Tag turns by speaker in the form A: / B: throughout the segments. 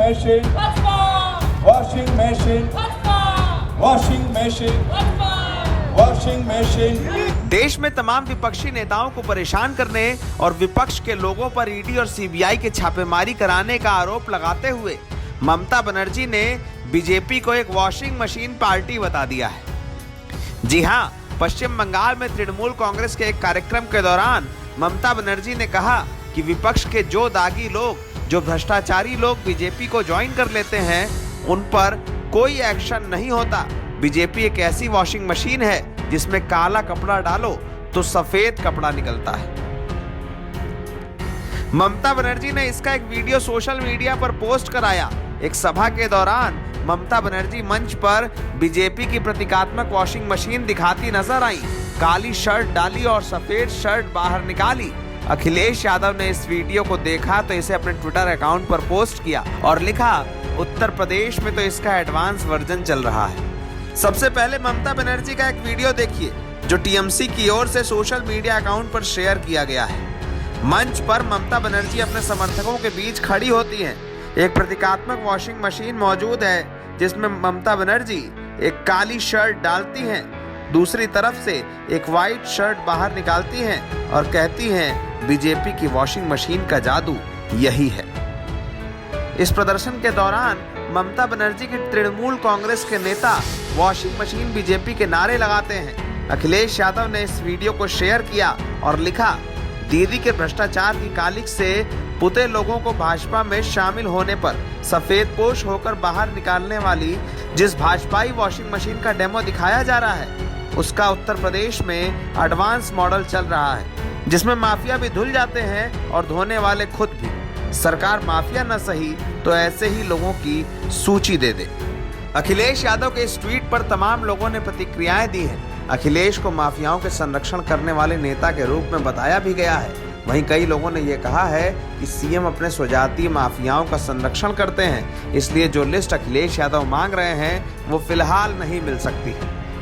A: machine, washing machine, washing machine, washing machine.
B: देश में तमाम विपक्षी नेताओं को परेशान करने और विपक्ष के लोगों पर ईडी और सीबीआई के छापेमारी कराने का आरोप लगाते हुए ममता बनर्जी ने बीजेपी को एक वॉशिंग मशीन पार्टी बता दिया है। जी हां, पश्चिम बंगाल में तृणमूल कांग्रेस के एक कार्यक्रम के दौरान ममता बनर्जी ने कहा कि विपक्ष के जो दागी लोग, जो भ्रष्टाचारी लोग बीजेपी को ज्वाइन कर लेते हैं, उन पर कोई एक्शन नहीं होता। बीजेपी एक ऐसी वॉशिंग मशीन है जिसमें काला कपड़ा डालो तो सफेद कपड़ा निकलता है। ममता बनर्जी ने इसका एक वीडियो सोशल मीडिया पर पोस्ट कराया। एक सभा के दौरान ममता बनर्जी मंच पर बीजेपी की प्रतीकात्मक वॉशिंग मशीन दिखाती नजर आई। काली शर्ट डाली और सफेद शर्ट बाहर निकाली। अखिलेश यादव ने इस वीडियो को देखा तो इसे अपने ट्विटर अकाउंट पर पोस्ट किया और लिखा, उत्तर प्रदेश में तो इसका एडवांस वर्जन चल रहा है। सबसे पहले ममता बनर्जी का एक वीडियो देखिए जो टीएमसी की ओर से सोशल मीडिया अकाउंट पर शेयर किया गया है। मंच पर ममता बनर्जी अपने समर्थकों के बीच खड़ी होती हैं। एक प्रतीकात्मक वॉशिंग मशीन मौजूद है जिसमें ममता बनर्जी एक काली शर्ट डालती हैं, दूसरी तरफ से एक वाइट शर्ट बाहर निकालती हैं और कहती हैं बीजेपी की वॉशिंग मशीन का जादू यही है। इस प्रदर्शन के दौरान ममता बनर्जी की तृणमूल कांग्रेस के नेता वॉशिंग मशीन बीजेपी के नारे लगाते हैं। अखिलेश यादव ने इस वीडियो को शेयर किया और लिखा, दीदी के भ्रष्टाचार की कालिख से पुते लोगों को भाजपा में शामिल होने पर सफेदपोश होकर बाहर निकालने वाली जिस भाजपाई वॉशिंग मशीन का डेमो दिखाया जा रहा है, उसका उत्तर प्रदेश में एडवांस मॉडल चल रहा है जिसमें माफिया भी धुल जाते हैं और धोने वाले खुद भी। सरकार माफिया न सही तो ऐसे ही लोगों की सूची दे दे। अखिलेश यादव के इस ट्वीट पर तमाम लोगों ने प्रतिक्रियाएं दी हैं। अखिलेश को माफियाओं के संरक्षण करने वाले नेता के रूप में बताया भी गया है। वहीं कई लोगों ने यह कहा है कि सीएम अपने स्वजातीय माफियाओं का संरक्षण करते हैं, इसलिए जो लिस्ट अखिलेश यादव मांग रहे हैं वो फिलहाल नहीं मिल सकती।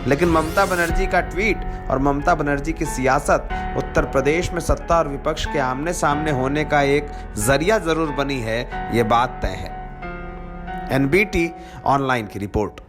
B: लेकिन ममता बनर्जी का ट्वीट और ममता बनर्जी की सियासत उत्तर प्रदेश में सत्ता और विपक्ष के आमने सामने होने का एक जरिया जरूर बनी है, ये बात तय है। एनबीटी ऑनलाइन की रिपोर्ट।